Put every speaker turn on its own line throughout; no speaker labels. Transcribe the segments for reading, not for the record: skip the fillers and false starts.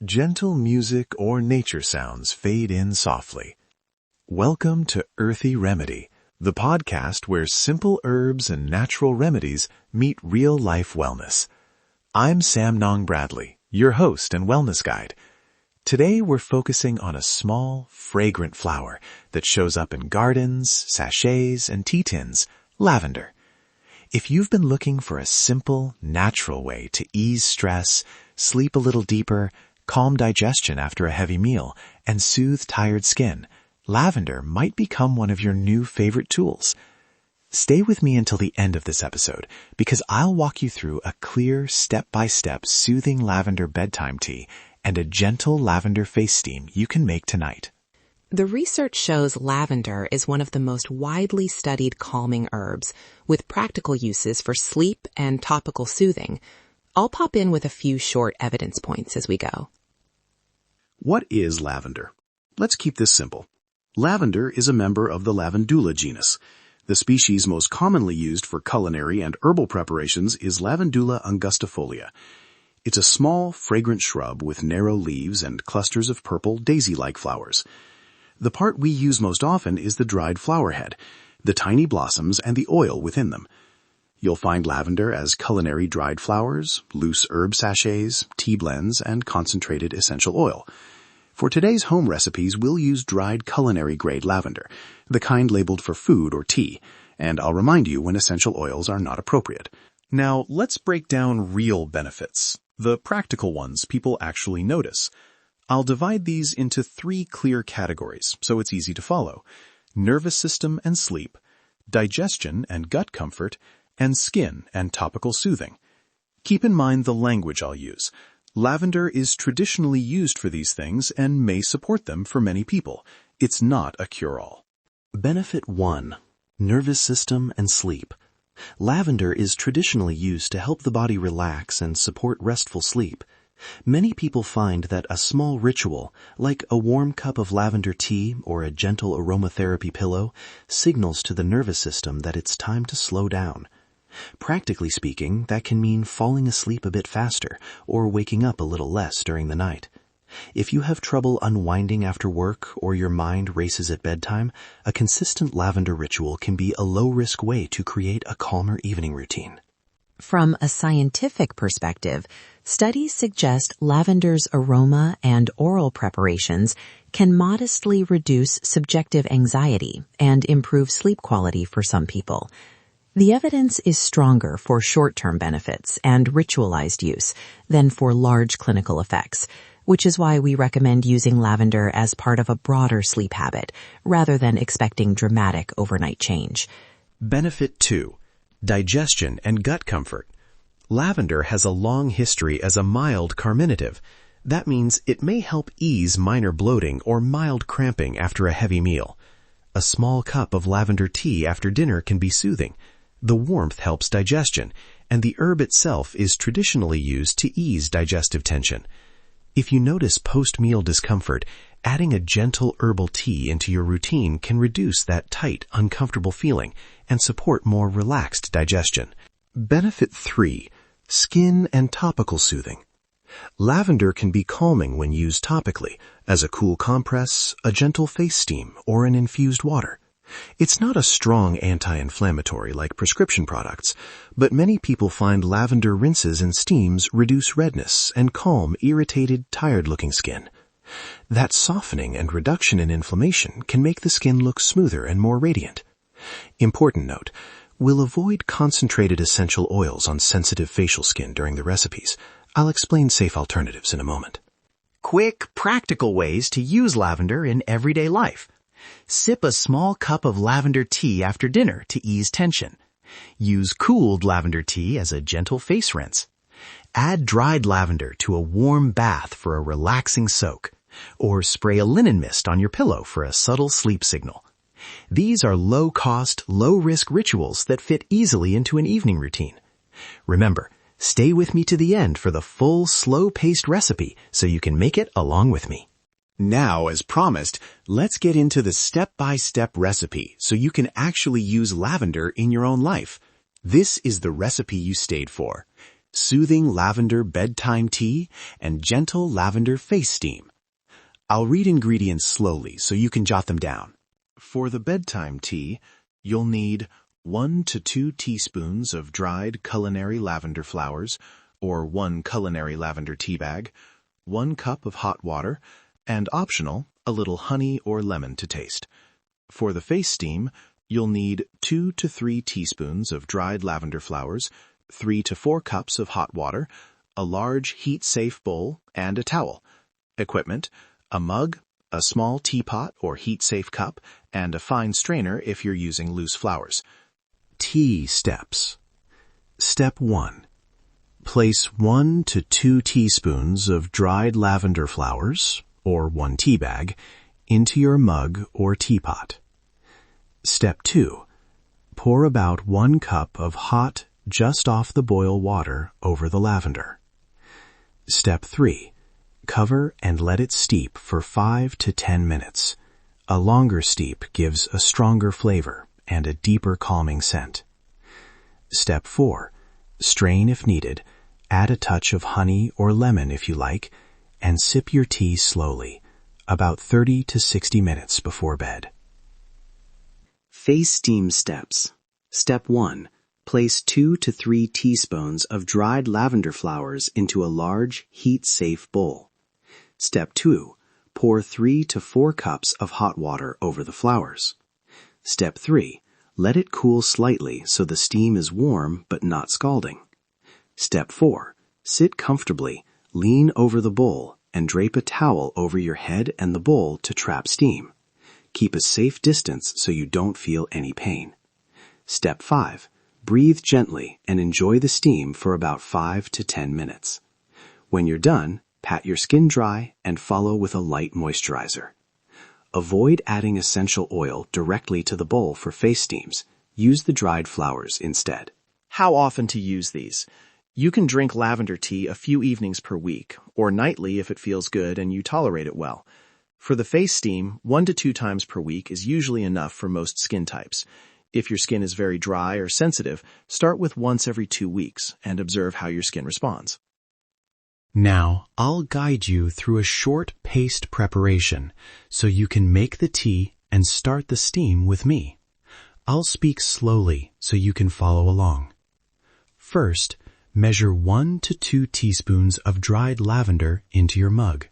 Gentle music or nature sounds fade in softly. Welcome to Earthy Remedy, the podcast where simple herbs and natural remedies meet real-life wellness. I'm Sam Nong Bradley, your host and wellness guide. Today we're focusing on a small, fragrant flower that shows up in gardens, sachets, and tea tins, lavender. If you've been looking for a simple, natural way to ease stress, sleep a little deeper, calm digestion after a heavy meal, and soothe tired skin, lavender might become one of your new favorite tools. Stay with me until the end of this episode, because I'll walk you through a clear, step-by-step soothing lavender bedtime tea and a gentle lavender face steam you can make tonight.
The research shows lavender is one of the most widely studied calming herbs, with practical uses for sleep and topical soothing. I'll pop in with a few short evidence points as we go.
What is lavender? Let's keep this simple. Lavender is a member of the Lavandula genus. The species most commonly used for culinary and herbal preparations is Lavandula angustifolia. It's a small, fragrant shrub with narrow leaves and clusters of purple, daisy-like flowers. The part we use most often is the dried flower head, the tiny blossoms, and the oil within them. You'll find lavender as culinary dried flowers, loose herb sachets, tea blends, and concentrated essential oil. For today's home recipes, we'll use dried culinary-grade lavender, the kind labeled for food or tea, and I'll remind you when essential oils are not appropriate.
Now, let's break down real benefits, the practical ones people actually notice. I'll divide these into 3 clear categories, so it's easy to follow: nervous system and sleep, digestion and gut comfort, and skin and topical soothing. Keep in mind the language I'll use. Lavender is traditionally used for these things and may support them for many people. It's not a cure-all.
Benefit 1. Nervous system and sleep. Lavender is traditionally used to help the body relax and support restful sleep. Many people find that a small ritual, like a warm cup of lavender tea or a gentle aromatherapy pillow, signals to the nervous system that it's time to slow down. Practically speaking, that can mean falling asleep a bit faster or waking up a little less during the night. If you have trouble unwinding after work or your mind races at bedtime, a consistent lavender ritual can be a low-risk way to create a calmer evening routine.
From a scientific perspective, studies suggest lavender's aroma and oral preparations can modestly reduce subjective anxiety and improve sleep quality for some people. The evidence is stronger for short-term benefits and ritualized use than for large clinical effects, which is why we recommend using lavender as part of a broader sleep habit rather than expecting dramatic overnight change.
Benefit 2. Digestion and gut comfort. Lavender has a long history as a mild carminative. That means it may help ease minor bloating or mild cramping after a heavy meal. A small cup of lavender tea after dinner can be soothing. The warmth helps digestion, and the herb itself is traditionally used to ease digestive tension. If you notice post-meal discomfort, adding a gentle herbal tea into your routine can reduce that tight, uncomfortable feeling and support more relaxed digestion. Benefit 3. Skin and topical soothing. Lavender can be calming when used topically, as a cool compress, a gentle face steam, or an infused water. It's not a strong anti-inflammatory like prescription products, but many people find lavender rinses and steams reduce redness and calm irritated, tired-looking skin. That softening and reduction in inflammation can make the skin look smoother and more radiant. Important note, we'll avoid concentrated essential oils on sensitive facial skin during the recipes. I'll explain safe alternatives in a moment.
Quick, practical ways to use lavender in everyday life. Sip a small cup of lavender tea after dinner to ease tension. Use cooled lavender tea as a gentle face rinse. Add dried lavender to a warm bath for a relaxing soak, or spray a linen mist on your pillow for a subtle sleep signal. These are low-cost, low-risk rituals that fit easily into an evening routine. Remember, stay with me to the end for the full, slow-paced recipe so you can make it along with me.
Now, as promised, let's get into the step-by-step recipe so you can actually use lavender in your own life. This is the recipe you stayed for. soothing lavender bedtime tea, and gentle lavender face steam. I'll read ingredients slowly so you can jot them down. For the bedtime tea, you'll need 1 to 2 teaspoons of dried culinary lavender flowers, or 1 culinary lavender tea bag, 1 cup of hot water, and optional, a little honey or lemon to taste. For the face steam, you'll need 2 to 3 teaspoons of dried lavender flowers, 3 to 4 cups of hot water, a large heat-safe bowl, and a towel. Equipment: a mug, a small teapot or heat-safe cup, and a fine strainer if you're using loose flowers. Tea steps. Step 1. Place 1 to 2 teaspoons of dried lavender flowers, or 1 tea bag, into your mug or teapot. Step 2. Pour about 1 cup of hot, just off the boil water over the lavender. Step 3. Cover and let it steep for 5 to 10 minutes. A longer steep gives a stronger flavor and a deeper calming scent. Step 4. Strain if needed, add a touch of honey or lemon if you like, and sip your tea slowly, about 30 to 60 minutes before bed.
Face steam steps. Step 1. Place 2 to 3 teaspoons of dried lavender flowers into a large, heat-safe bowl. Step 2. Pour 3 to 4 cups of hot water over the flowers. Step 3. Let it cool slightly so the steam is warm but not scalding. Step 4. Sit comfortably, lean over the bowl, and drape a towel over your head and the bowl to trap steam. Keep a safe distance so you don't feel any pain. Step 5. Breathe gently and enjoy the steam for about 5 to 10 minutes. When you're done, pat your skin dry and follow with a light moisturizer. Avoid adding essential oil directly to the bowl for face steams. Use the dried flowers instead.
How often to use these? You can drink lavender tea a few evenings per week, or nightly if it feels good and you tolerate it well. For the face steam, 1 to 2 times per week is usually enough for most skin types. If your skin is very dry or sensitive, start with once every 2 weeks and observe how your skin responds.
Now, I'll guide you through a short paste preparation so you can make the tea and start the steam with me. I'll speak slowly so you can follow along. First, measure 1 to 2 teaspoons of dried lavender into your mug.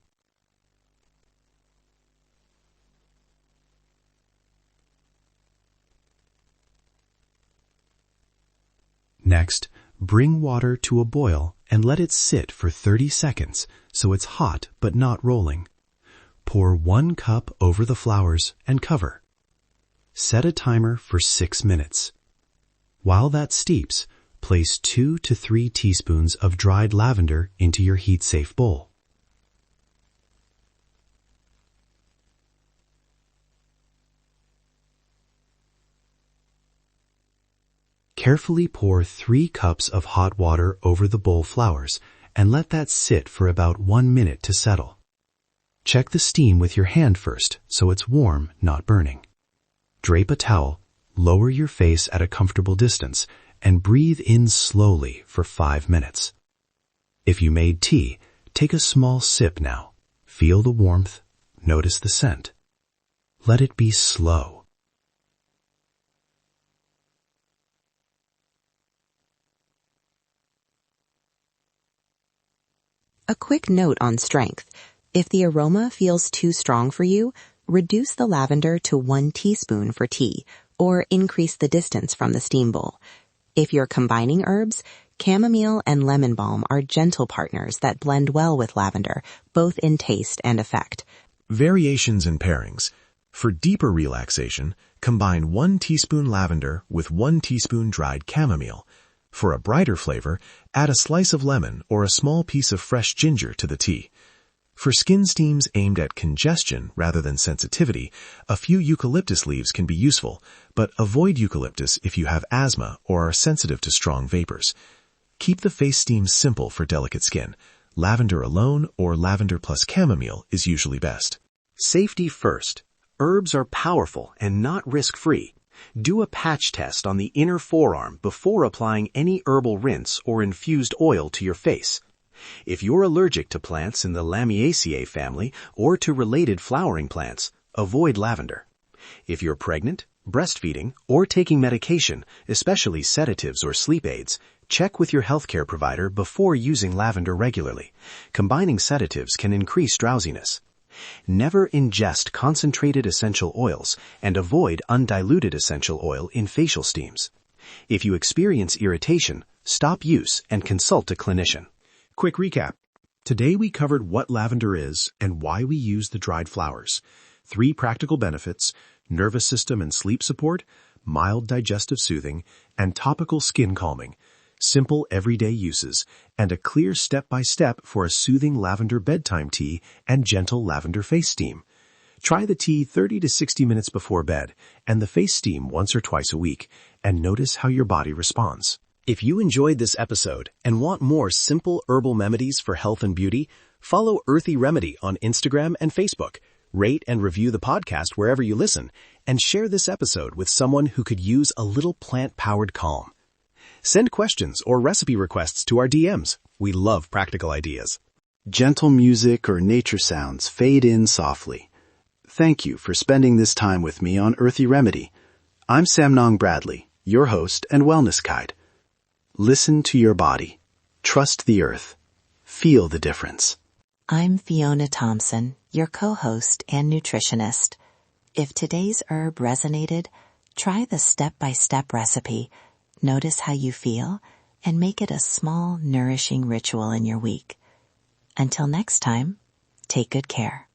Next, bring water to a boil and let it sit for 30 seconds so it's hot but not rolling. Pour 1 cup over the flowers and cover. Set a timer for 6 minutes. While that steeps, place 2 to 3 teaspoons of dried lavender into your heat-safe bowl. Carefully pour 3 cups of hot water over the bowl flowers and let that sit for about 1 minute to settle. Check the steam with your hand first so it's warm, not burning. Drape a towel, lower your face at a comfortable distance, and breathe in slowly for 5 minutes. If you made tea, take a small sip now. Feel the warmth, notice the scent. Let it be slow.
A quick note on strength. If the aroma feels too strong for you, reduce the lavender to 1 teaspoon for tea, or increase the distance from the steam bowl. If you're combining herbs, chamomile and lemon balm are gentle partners that blend well with lavender, both in taste and effect.
Variations and pairings. For deeper relaxation, combine 1 teaspoon lavender with 1 teaspoon dried chamomile. For a brighter flavor, add a slice of lemon or a small piece of fresh ginger to the tea. For skin steams aimed at congestion rather than sensitivity, a few eucalyptus leaves can be useful, but avoid eucalyptus if you have asthma or are sensitive to strong vapors. Keep the face steams simple for delicate skin. Lavender alone or lavender plus chamomile is usually best.
Safety first. Herbs are powerful and not risk-free.
Do a patch test on the inner forearm before applying any herbal rinse or infused oil to your face. If you're allergic to plants in the Lamiaceae family or to related flowering plants, avoid lavender. If you're pregnant, breastfeeding, or taking medication, especially sedatives or sleep aids, check with your healthcare provider before using lavender regularly. Combining sedatives can increase drowsiness. Never ingest concentrated essential oils and avoid undiluted essential oil in facial steams. If you experience irritation, stop use and consult a clinician.
Quick recap. Today we covered what lavender is and why we use the dried flowers. 3 practical benefits: nervous system and sleep support, mild digestive soothing, and topical skin calming. Simple everyday uses, and a clear step-by-step for a soothing lavender bedtime tea and gentle lavender face steam. Try the tea 30 to 60 minutes before bed and the face steam once or twice a week, and notice how your body responds.
If you enjoyed this episode and want more simple herbal remedies for health and beauty, follow Earthy Remedy on Instagram and Facebook. Rate and review the podcast wherever you listen, and share this episode with someone who could use a little plant-powered calm. Send questions or recipe requests to our DMs. We love practical ideas.
Gentle music or nature sounds fade in softly. Thank you for spending this time with me on Earthy Remedy. I'm Samnong Bradley, your host and wellness guide. Listen to your body. Trust the earth. Feel the difference.
I'm Fiona Thompson, your co-host and nutritionist. If today's herb resonated, try the step-by-step recipe. Notice how you feel and make it a small, nourishing ritual in your week. Until next time, take good care.